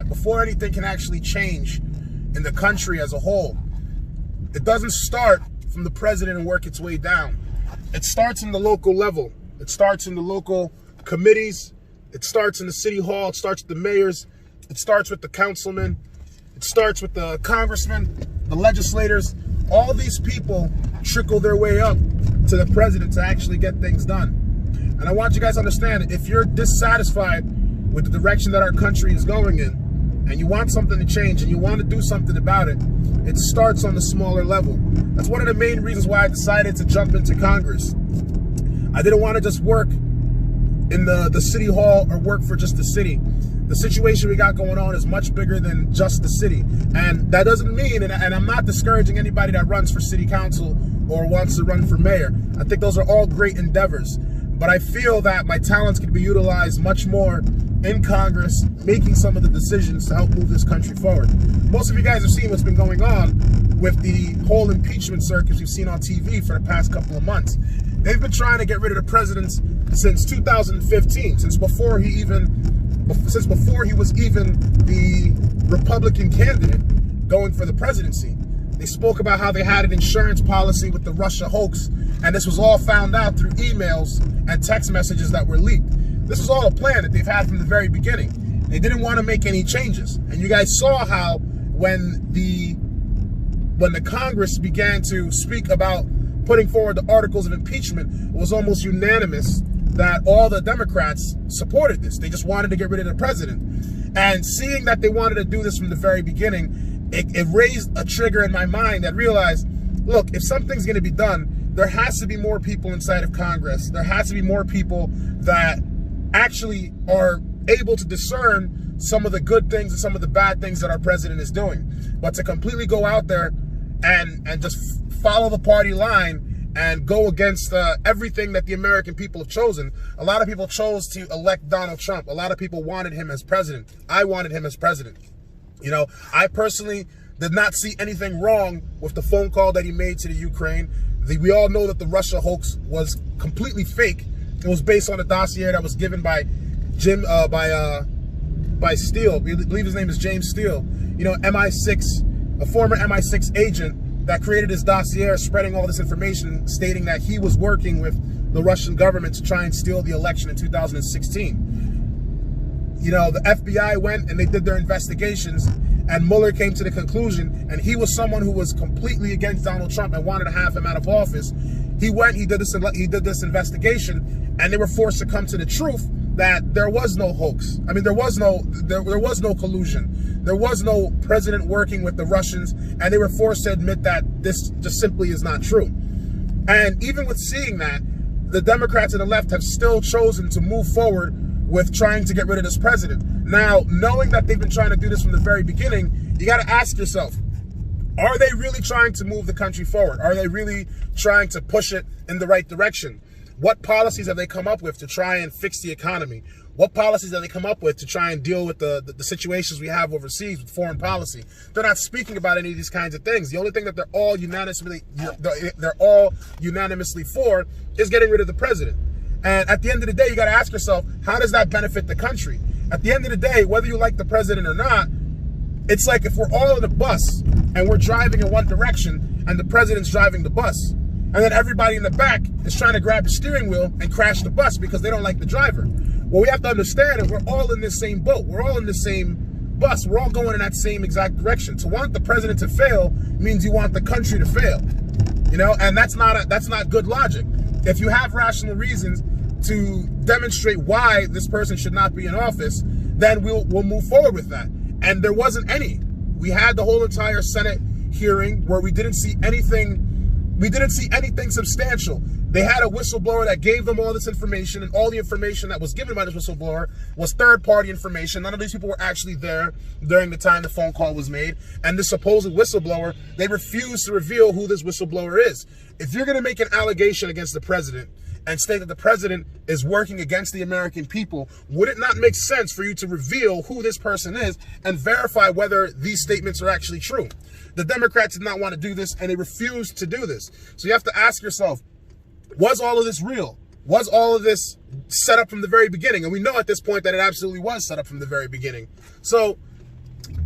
before anything can actually change in the country as a whole, it doesn't start from the president and work its way down. It starts in the local level. It starts in the local committees. It starts in the city hall. It starts with the mayors. It starts with the councilmen. It starts with the congressmen, the legislators. All these people trickle their way up to the president to actually get things done. And I want you guys to understand, if you're dissatisfied with the direction that our country is going in, and you want something to change and you want to do something about it, it starts on the smaller level. That's one of the main reasons why I decided to jump into Congress. I didn't want to just work in the city hall or work for just the city. The situation we got going on is much bigger than just the city. And that doesn't mean, and I'm not discouraging anybody that runs for city council or wants to run for mayor. I think those are all great endeavors. But I feel that my talents could be utilized much more in Congress, making some of the decisions to help move this country forward. Most of you guys have seen what's been going on with the whole impeachment circus you've seen on TV for the past couple of months. They've been trying to get rid of the president since 2015, since before he was even the Republican candidate going for the presidency. They spoke about how they had an insurance policy with the Russia hoax, and this was all found out through emails and text messages that were leaked. This was all a plan that they've had from the very beginning. They didn't want to make any changes. And you guys saw how when the Congress began to speak about putting forward the articles of impeachment, it was almost unanimous that all the Democrats supported this. They just wanted to get rid of the president. And seeing that they wanted to do this from the very beginning, it raised a trigger in my mind that realized, look, if something's going to be done, there has to be more people inside of Congress. There has to be more people that actually are able to discern some of the good things and some of the bad things that our president is doing. But to completely go out there and just follow the party line and go against everything that the American people have chosen. A lot of people chose to elect Donald Trump. A lot of people wanted him as president. I wanted him as president. You know, I personally did not see anything wrong with the phone call that he made to the Ukraine. We all know that the Russia hoax was completely fake. It was based on a dossier that was given by by Steele. I believe his name is James Steele. You know, MI6, a former MI6 agent that created his dossier, spreading all this information, stating that he was working with the Russian government to try and steal the election in 2016. You know, the FBI went and they did their investigations, and Mueller came to the conclusion, and he was someone who was completely against Donald Trump and wanted to have him out of office. He went, he did this investigation, and they were forced to come to the truth that there was no hoax. I mean, there was no collusion. There was no president working with the Russians, and they were forced to admit that this just simply is not true. And even with seeing that, the Democrats and the left have still chosen to move forward with trying to get rid of this president. Now, knowing that they've been trying to do this from the very beginning, you got to ask yourself, are they really trying to move the country forward? Are they really trying to push it in the right direction? What policies have they come up with to try and fix the economy? What policies have they come up with to try and deal with the situations we have overseas with foreign policy? They're not speaking about any of these kinds of things. The only thing that they're all unanimously for is getting rid of the president. And at the end of the day, you got to ask yourself, how does that benefit the country? At the end of the day, whether you like the president or not, it's like if we're all in a bus and we're driving in one direction and the president's driving the bus, and then everybody in the back is trying to grab the steering wheel and crash the bus because they don't like the driver. What we have to understand is we're all in this same boat. We're all in the same bus. We're all going in that same exact direction. To want the president to fail means you want the country to fail. You know, and that's not good logic. If you have rational reasons to demonstrate why this person should not be in office, then we'll move forward with that. And there wasn't any. We had the whole entire Senate hearing where we didn't see anything substantial. They had a whistleblower that gave them all this information, and all the information that was given by this whistleblower was third-party information. None of these people were actually there during the time the phone call was made. And this supposed whistleblower, they refused to reveal who this whistleblower is. If you're going to make an allegation against the president and state that the president is working against the American people, would it not make sense for you to reveal who this person is and verify whether these statements are actually true? The Democrats did not want to do this, and they refused to do this. So you have to ask yourself, was all of this real? Was all of this set up from the very beginning? And we know at this point that it absolutely was set up from the very beginning. So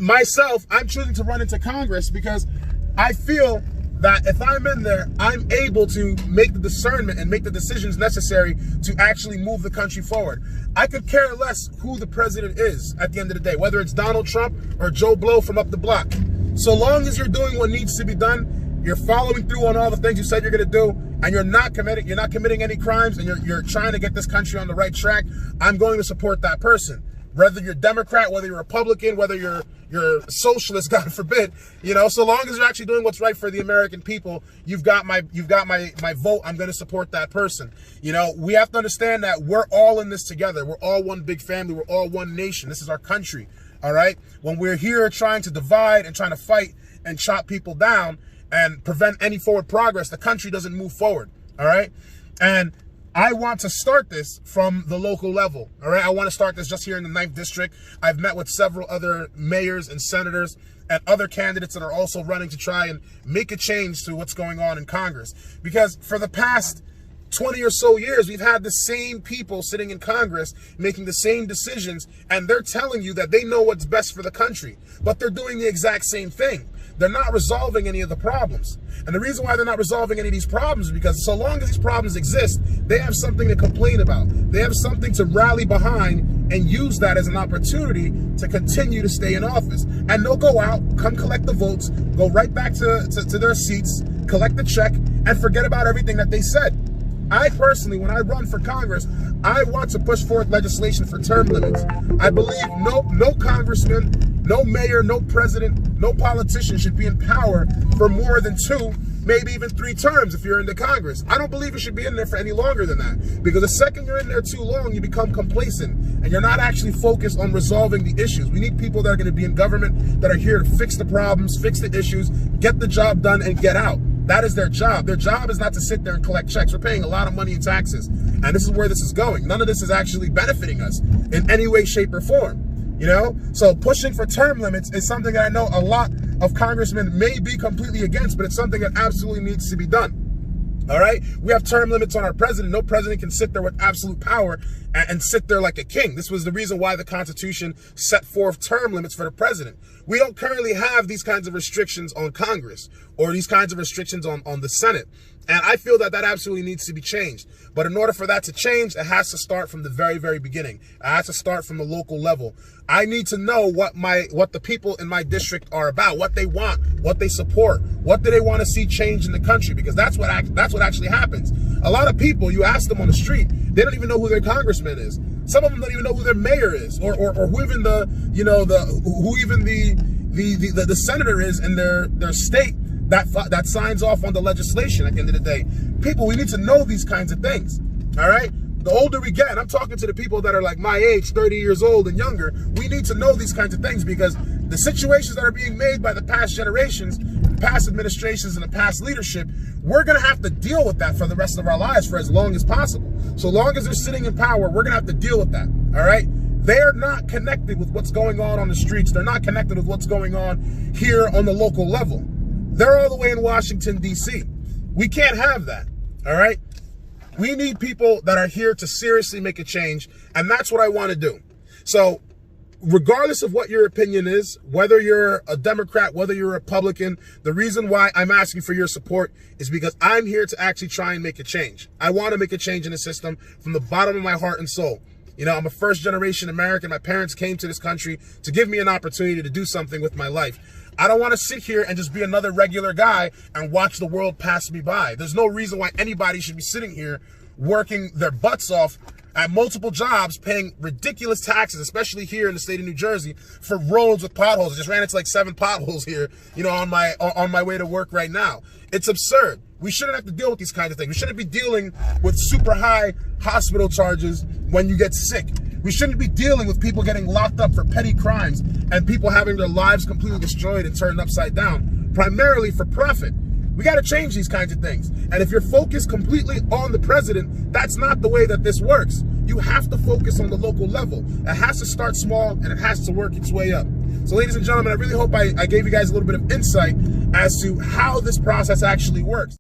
myself, I'm choosing to run into Congress because I feel that if I'm in there, I'm able to make the discernment and make the decisions necessary to actually move the country forward. I could care less who the president is at the end of the day, whether it's Donald Trump or Joe Blow from up the block. So long as you're doing what needs to be done, you're following through on all the things you said you're gonna do, and you're not committing any crimes, and you're trying to get this country on the right track, I'm going to support that person. Whether you're Democrat, whether you're Republican, whether you're socialist, God forbid, you know, so long as you're actually doing what's right for the American people, you've got my vote. I'm going to support that person. You know, we have to understand that we're all in this together. We're all one big family. We're all one nation. This is our country. All right. When we're here trying to divide and trying to fight and chop people down and prevent any forward progress, the country doesn't move forward. All right. And I want to start this from the local level, all right? I want to start this just here in the 9th District. I've met with several other mayors and senators and other candidates that are also running to try and make a change to what's going on in Congress. Because for the past 20 or so years, we've had the same people sitting in Congress making the same decisions, and they're telling you that they know what's best for the country, but they're doing the exact same thing. They're not resolving any of the problems. And the reason why they're not resolving any of these problems is because so long as these problems exist, they have something to complain about. They have something to rally behind and use that as an opportunity to continue to stay in office. And they'll go out, come collect the votes, go right back to their seats, collect the check, and forget about everything that they said. I personally, when I run for Congress, I want to push forth legislation for term limits. I believe no congressman, no mayor, no president, no politician should be in power for more than 2, maybe even 3 terms if you're in the Congress. I don't believe you should be in there for any longer than that, because the second you're in there too long, you become complacent and you're not actually focused on resolving the issues. We need people that are going to be in government that are here to fix the problems, fix the issues, get the job done, and get out. That is their job. Their job is not to sit there and collect checks. We're paying a lot of money in taxes, and this is where this is going. None of this is actually benefiting us in any way, shape, or form. You know, so pushing for term limits is something that I know a lot of congressmen may be completely against, but it's something that absolutely needs to be done. All right, we have term limits on our president. No president can sit there with absolute power and sit there like a king. This was the reason why the Constitution set forth term limits for the president. We don't currently have these kinds of restrictions on Congress or these kinds of restrictions on the Senate. And I feel that that absolutely needs to be changed. But in order for that to change, it has to start from the very, very beginning. It has to start from the local level. I need to know what the people in my district are about, what they want, what they support, what do they want to see change in the country, because that's what actually happens. A lot of people, you ask them on the street, they don't even know who their congressman is. Some of them don't even know who their mayor is, or who even the senator is in their state that signs off on the legislation at the end of the day. People, we need to know these kinds of things, all right? The older we get, and I'm talking to the people that are like my age, 30 years old and younger, we need to know these kinds of things, because the situations that are being made by the past generations, the past administrations, and the past leadership, we're going to have to deal with that for the rest of our lives for as long as possible. So long as they're sitting in power, we're going to have to deal with that, all right? They're not connected with what's going on the streets. They're not connected with what's going on here on the local level. They're all the way in Washington, D.C. We can't have that, all right? We need people that are here to seriously make a change, and that's what I want to do. So regardless of what your opinion is, whether you're a Democrat, whether you're a Republican, the reason why I'm asking for your support is because I'm here to actually try and make a change. I want to make a change in the system from the bottom of my heart and soul. You know, I'm a first-generation American. My parents came to this country to give me an opportunity to do something with my life. I don't want to sit here and just be another regular guy and watch the world pass me by. There's no reason why anybody should be sitting here working their butts off at multiple jobs, paying ridiculous taxes, especially here in the state of New Jersey, for roads with potholes. I just ran into like 7 potholes here, you know, on my way to work right now. It's absurd. We shouldn't have to deal with these kinds of things. We shouldn't be dealing with super high hospital charges when you get sick. We shouldn't be dealing with people getting locked up for petty crimes and people having their lives completely destroyed and turned upside down, primarily for profit. We got to change these kinds of things. And if you're focused completely on the president, that's not the way that this works. You have to focus on the local level. It has to start small and it has to work its way up. So ladies and gentlemen, I really hope I gave you guys a little bit of insight as to how this process actually works.